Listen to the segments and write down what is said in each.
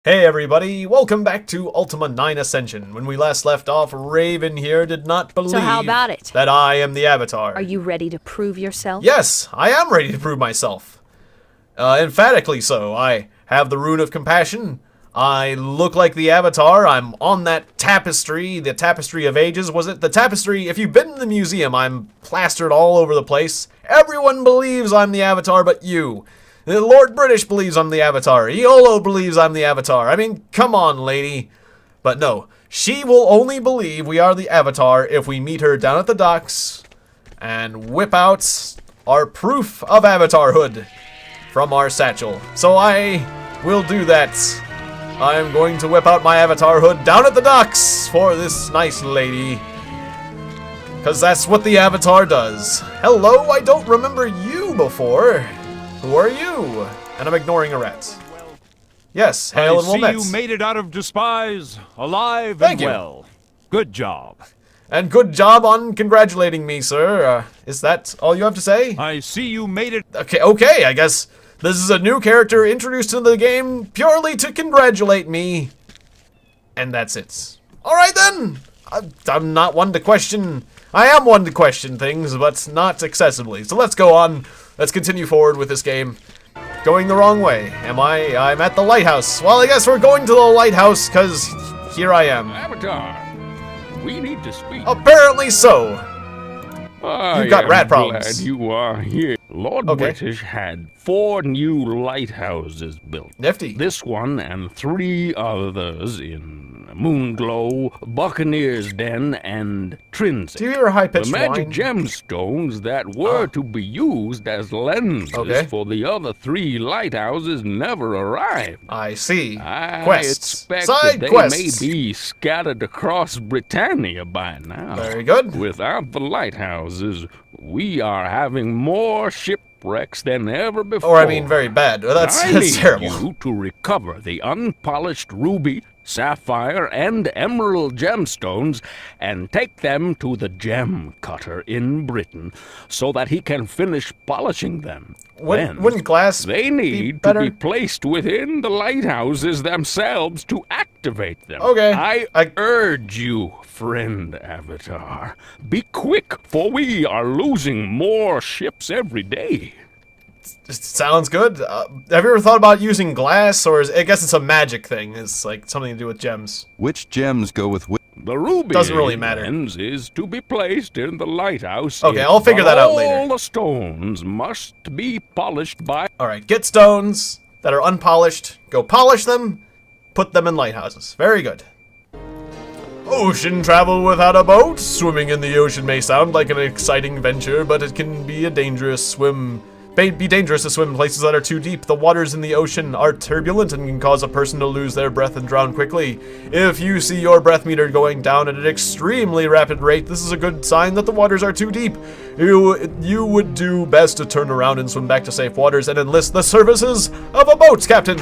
Hey everybody, welcome back to Ultima 9 Ascension. When we last left off, Raven here did not believe So how about it? that I am the Avatar. Are you ready to prove yourself? Yes, I am ready to prove myself. Emphatically so. I have the Rune of Compassion. I look like the Avatar. I'm on that tapestry, the Tapestry of Ages. Was it the tapestry? If you've been in the museum, I'm plastered all over the place. Everyone believes I'm the Avatar but you. Lord British believes I'm the Avatar. Iolo believes I'm the Avatar. I mean, come on, lady. But no, she will only believe we are the Avatar if we meet her down at the docks and whip out our proof of Avatarhood from our satchel. So I will do that. I am going to whip out my Avatarhood down at the docks for this nice lady. Because that's what the Avatar does. Hello, I don't remember you before. Who are you? And I'm ignoring a rat. Yes, hail and well met. I see you made it out of despise, alive Thank and you. well. Good job. And good job on congratulating me, sir. Is that all you have to say? I see you made it. Okay, I guess this is a new character introduced into the game purely to congratulate me. And that's it. Alright then! I'm not one to question. I am one to question things, but not excessively. So let's go on. Let's continue forward with this game. Going the wrong way. I'm at the Lighthouse. Well, I guess we're going to the Lighthouse, because here I am. Avatar, we need to speak. Apparently so. You've got rat problems. Glad you are here. Lord British had 4 new lighthouses built. Nifty. This one and 3 others in Moonglow, Buccaneer's Den, and Trinity. Do you hear a high-pitched The magic whine? gemstones that were to be used as lenses for the other 3 lighthouses never arrived. I see. I Quests. expect Side that they quests. may be scattered across Britannia by now. Very good. Without the lighthouses, we are having more shipwrecks than ever before. Or, I mean, very bad. That's need terrible. you to recover the unpolished ruby, sapphire, and emerald gemstones and take them to the gem cutter in Britain so that he can finish polishing them. Wouldn't glass They be need better? to be placed within the lighthouses themselves to activate them. Okay. I urge you, friend Avatar, be quick, for we are losing more ships every day. Sounds good. Have you ever thought about using glass, or I guess it's a magic thing. It's like something to do with gems. Which gems go with which? The ruby Doesn't really matter. lens is to be placed in the lighthouse. Okay, I'll figure that out later. All the stones must be polished by... Alright, get stones that are unpolished, go polish them, put them in lighthouses. Very good. Ocean travel without a boat? Swimming in the ocean may sound like an exciting venture, but it can be a dangerous swim. Be dangerous to swim in places that are too deep. The waters in the ocean are turbulent and can cause a person to lose their breath and drown quickly. If you see your breath meter going down at an extremely rapid rate, this is a good sign that the waters are too deep. You would do best to turn around and swim back to safe waters and enlist the services of a boat's captain.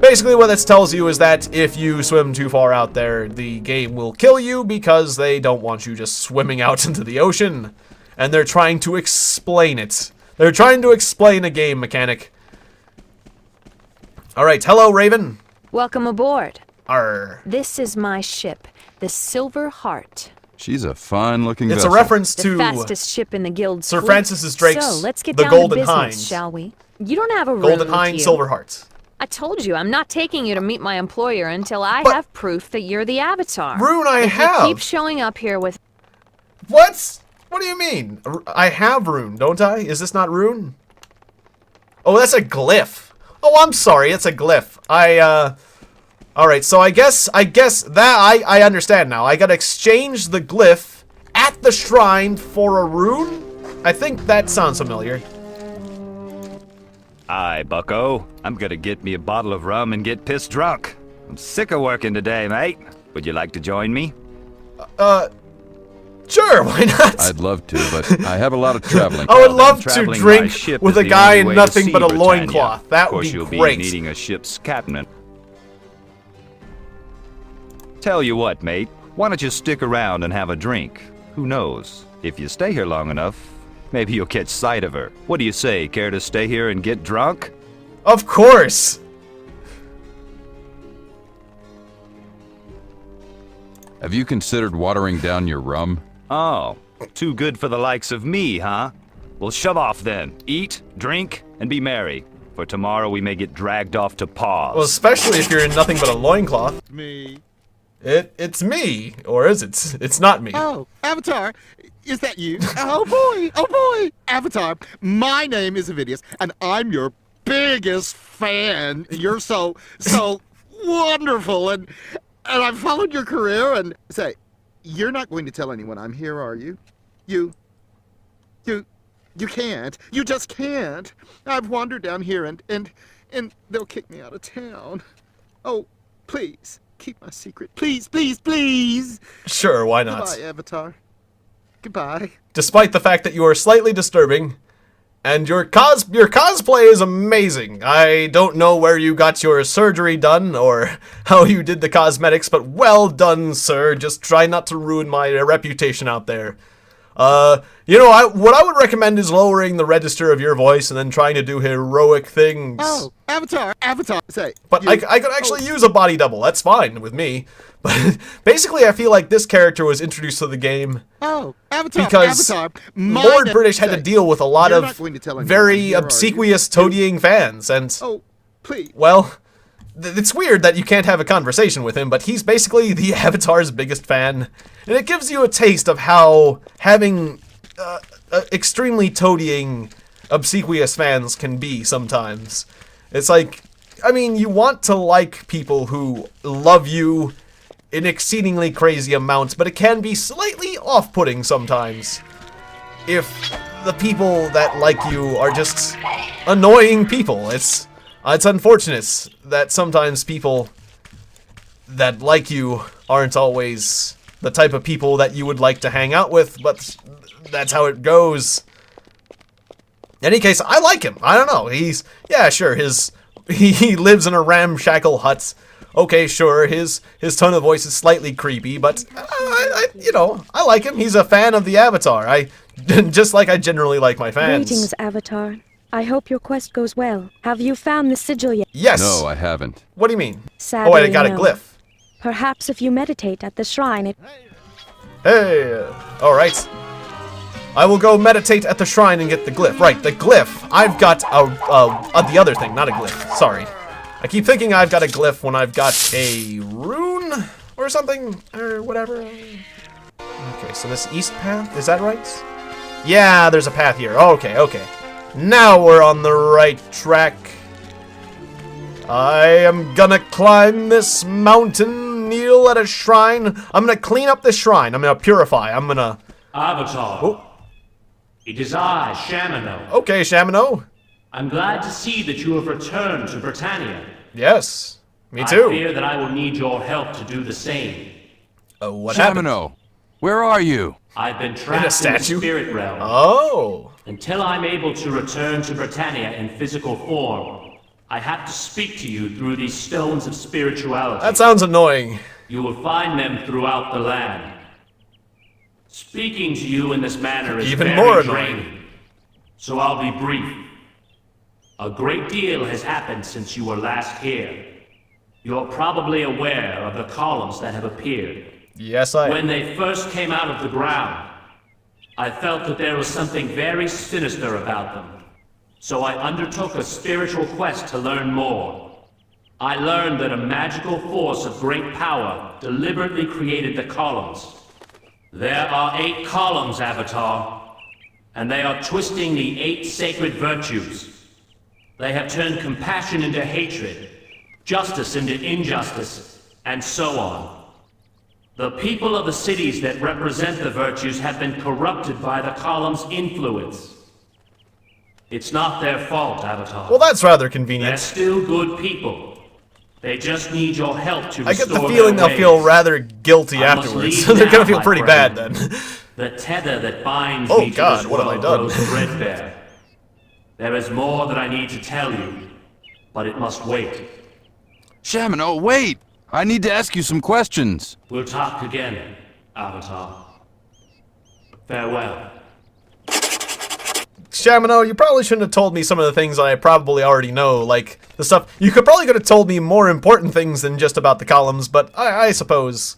Basically what this tells you is that if you swim too far out there, the game will kill you because they don't want you just swimming out into the ocean. And they're trying to explain it. They're trying to explain a game mechanic. Alright, hello, Raven. Welcome aboard. Arr. This is my ship, the Silverheart. She's a fine-looking It's vessel. a reference The to fastest ship in the guild's Sir fleet. Francis Drake's So let's get The down Golden to business, Hind. shall we? You don't have a Golden rune Hind with you. Silverheart. I told you, I'm not taking you to meet my employer until I But- have proof that you're the Avatar. Rune I if have. You keep showing up here with... What? What do you mean? I have rune, don't I? Is this not rune? Oh, that's a glyph. Oh, I'm sorry, it's a glyph. Alright, so I guess that I understand now. I gotta exchange the glyph at the shrine for a rune? I think that sounds familiar. Aye, Bucko. I'm gonna get me a bottle of rum and get pissed drunk. I'm sick of working today, mate. Would you like to join me? Sure, why not? I'd love to, but I have a lot of traveling. I would Well, then, love to traveling by drink ship with is a the guy only in way to nothing see but a Britannia. loincloth. That Of would course, be you'll great. be needing a ship's captain. Tell you what, mate. Why don't you stick around and have a drink? Who knows? If you stay here long enough, maybe you'll catch sight of her. What do you say? Care to stay here and get drunk? Of course. Have you considered watering down your rum? Oh, too good for the likes of me, huh? Well, shove off then. Eat, drink, and be merry. For tomorrow we may get dragged off to paws. Well, especially if you're in nothing but a loincloth. Me. It's me. Or is it? It's not me. Oh, Avatar, is that you? Oh boy, Avatar, my name is Avidius, and I'm your biggest fan. You're so wonderful, and I've followed your career, and say, you're not going to tell anyone I'm here, are you? You can't. You just can't. I've wandered down here, and they'll kick me out of town. Oh, please. Keep my secret. Please, please, please. Sure, why not? Goodbye, Avatar. Goodbye. Despite the fact that you are slightly disturbing, and your cosplay is amazing. I don't know where you got your surgery done or how you did the cosmetics, but well done, sir. Just try not to ruin my reputation out there. You know, what I would recommend is lowering the register of your voice and then trying to do heroic things. Oh, Avatar, say. But I could actually use a body double. That's fine with me. But basically, I feel like this character was introduced to the game because Lord British had to deal with a lot of very obsequious toadying fans, and well, it's weird that you can't have a conversation with him, but he's basically the Avatar's biggest fan, and it gives you a taste of how having extremely toadying, obsequious fans can be sometimes. It's like, I mean, you want to like people who love you in exceedingly crazy amounts, but it can be slightly off-putting sometimes if the people that like you are just annoying people. It's unfortunate that sometimes people that like you aren't always the type of people that you would like to hang out with, but that's how it goes. In any case, I like him. I don't know. Yeah, sure, he lives in a ramshackle hut. Okay, sure, his tone of voice is slightly creepy, but I like him. He's a fan of the Avatar. Just like I generally like my fans. Greetings, Avatar. I hope your quest goes well. Have you found the sigil yet? Yes. No, I haven't. What do you mean? Sadly, oh, wait, I got a no. glyph. Perhaps if you meditate at the shrine, it... Hey, alright. I will go meditate at the shrine and get the glyph. Right, the glyph. I've got the other thing, not a glyph. Sorry. I keep thinking I've got a glyph when I've got a rune or something, or whatever. Okay, so this east path, is that right? Yeah, there's a path here. Okay. Now we're on the right track. I am gonna climb this mountain, kneel at a shrine. I'm gonna clean up this shrine. I'm gonna purify. I'm gonna... Avatar. Oh. It is I, Shamino. Okay, Shamino. I'm glad to see that you have returned to Britannia. Yes, me too. I fear that I will need your help to do the same. Oh, what happened? Shamino, where are you? I've been trapped in the spirit realm. Oh. Until I'm able to return to Britannia in physical form, I have to speak to you through these stones of spirituality. That sounds annoying. You will find them throughout the land. Speaking to you in this manner is even very more draining. annoying. So I'll be brief. A great deal has happened since you were last here. You're probably aware of the columns that have appeared. Yes, I am. When they first came out of the ground, I felt that there was something very sinister about them. So I undertook a spiritual quest to learn more. I learned that a magical force of great power deliberately created the columns. There are 8 columns, Avatar, and they are twisting the 8 sacred virtues. They have turned compassion into hatred, justice into injustice, and so on. The people of the cities that represent the virtues have been corrupted by the column's influence. It's not their fault, Avatar. Well, that's rather convenient. They're still good people. They just need your help to restore I get the feeling they'll feel rather guilty afterwards, so they're gonna feel pretty bad then. The tether that binds oh me to God, this what have I world done? grows threadbare. There is more that I need to tell you, but it must wait. Shamino, wait! I need to ask you some questions. We'll talk again, Avatar. Farewell. Shamino, you probably shouldn't have told me some of the things I probably already know, like the stuff. You could have told me more important things than just about the columns, but I suppose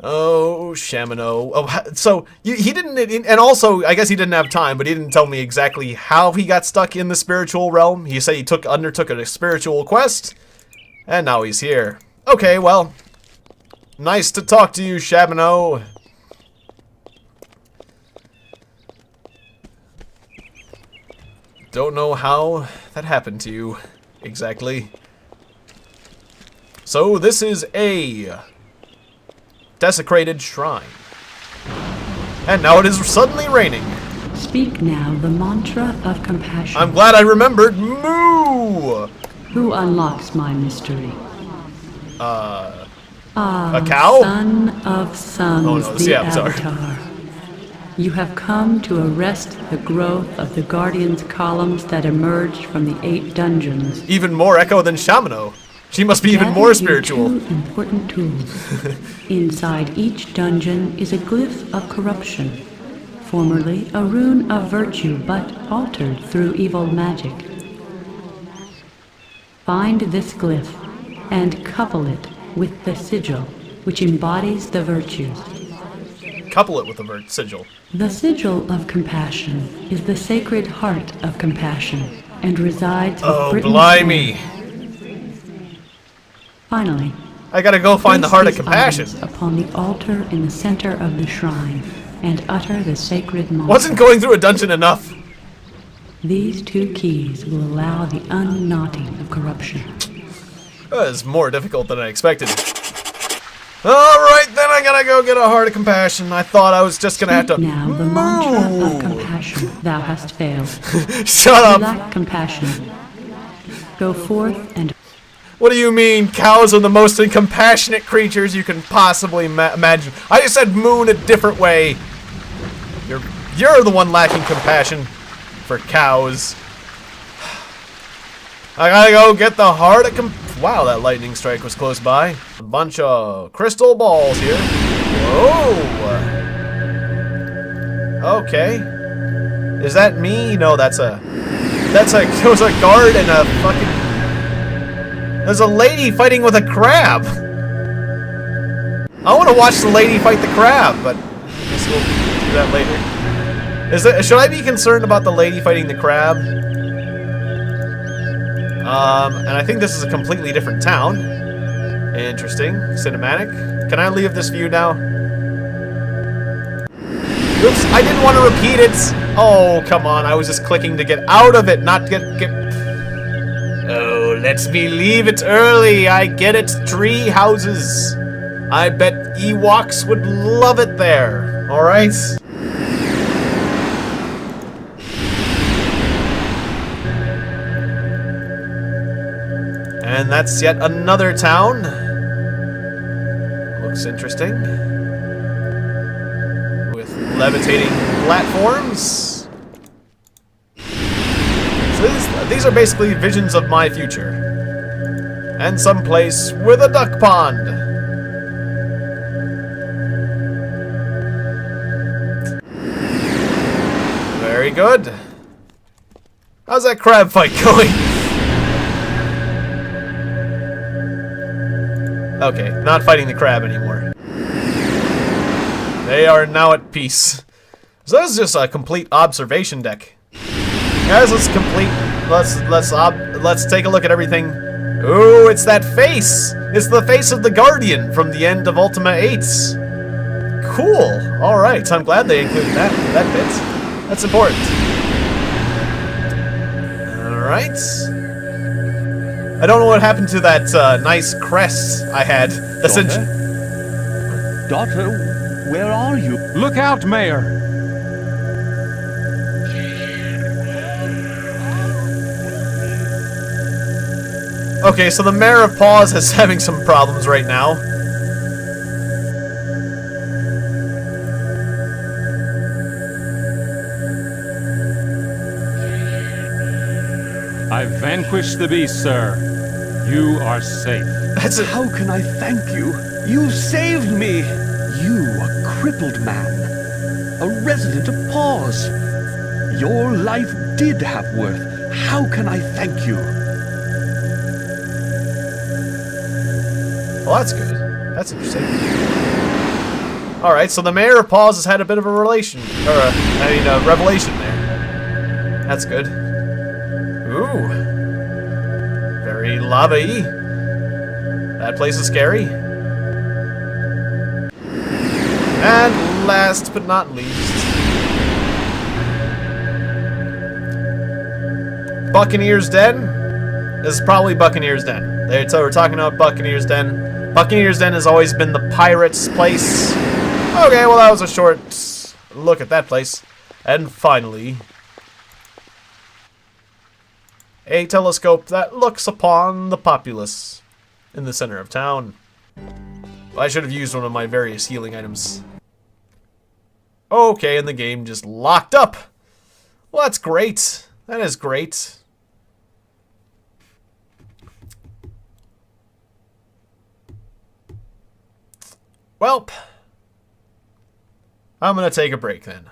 Oh, Shamino. Oh, so he didn't, and also I guess he didn't have time, but he didn't tell me exactly how he got stuck in the spiritual realm. He said he undertook a spiritual quest, and now he's here. Okay, well, nice to talk to you, Shamino. Don't know how that happened to you exactly. So this is a desecrated shrine. And now it is suddenly raining. Speak now the mantra of compassion. I'm glad I remembered. Moo! Who unlocks my mystery? A cow? Son of suns, Oh, no, the Avatar. Avatar. You have come to arrest the growth of the Guardian's columns that emerged from the 8 dungeons. Even more echo than Shamino. She must be even Gather more your spiritual. 2 important tools. Inside each dungeon is a glyph of corruption, formerly a rune of virtue but altered through evil magic. Find this glyph and couple it with the sigil, which embodies the virtues. Couple it with a sigil. The sigil of compassion is the sacred heart of compassion and resides with Oh, Britain's blimey. land. Finally, I gotta go find the place heart of these compassion. items upon the altar in the center of the shrine and utter the sacred mantra. Wasn't going through a dungeon enough. These 2 keys will allow the unknotting of corruption. That is more difficult than I expected. Alright, then I gotta go get a heart of compassion. I thought I was just gonna have to Now the mantra of compassion. Thou hast failed. Shut You up. lack compassion. Go forth and What do you mean? Cows are the most incompassionate creatures you can possibly imagine. I just said moon a different way. You're the one lacking compassion for cows. I gotta go get the heart of wow, that lightning strike was close by. A bunch of crystal balls here. Whoa. Okay. Is that me? No, that's a guard and a fucking. There's a lady fighting with a crab. I want to watch the lady fight the crab, but I guess we'll do that later. Should I be concerned about the lady fighting the crab? And I think this is a completely different town. Interesting. Cinematic. Can I leave this view now? Oops, I didn't want to repeat it. Oh, come on. I was just clicking to get out of it, not get... Oh, let me leave it early. I get it. Tree houses. I bet Ewoks would love it there. All right. And that's yet another town. Looks interesting. With levitating platforms. These are basically visions of my future. And some place with a duck pond. Very good. How's that crab fight going? Okay, not fighting the crab anymore. They are now at peace. So this is just a complete observation deck. Guys, let's take a look at everything. Ooh, it's that face! It's the face of the Guardian from the end of Ultima 8. Cool. Alright, I'm glad they included that bit. That's important. Alright. I don't know what happened to that nice crest I had. Daughter, where are you? Look out, Mayor! Okay, so the Mayor of Paws is having some problems right now. I vanquished the beast, sir. You are safe. That's a How can I thank you? You saved me! You, a crippled man. A resident of Paws. Your life did have worth. How can I thank you? well, that's good. That's interesting. Alright, so the Mayor of Paws has had a bit of a relation, or a revelation there. That's good. Ooh. Very lava-y. That place is scary. And last but not least, Buccaneer's Den. This is probably Buccaneer's Den. So we're talking about Buccaneer's Den. Buccaneer's Den has always been the pirates' place. Okay, well that was a short look at that place. And finally, a telescope that looks upon the populace in the center of town. I should have used one of my various healing items. Okay, and the game just locked up. Well, that's great. That is great. Well, I'm gonna take a break then.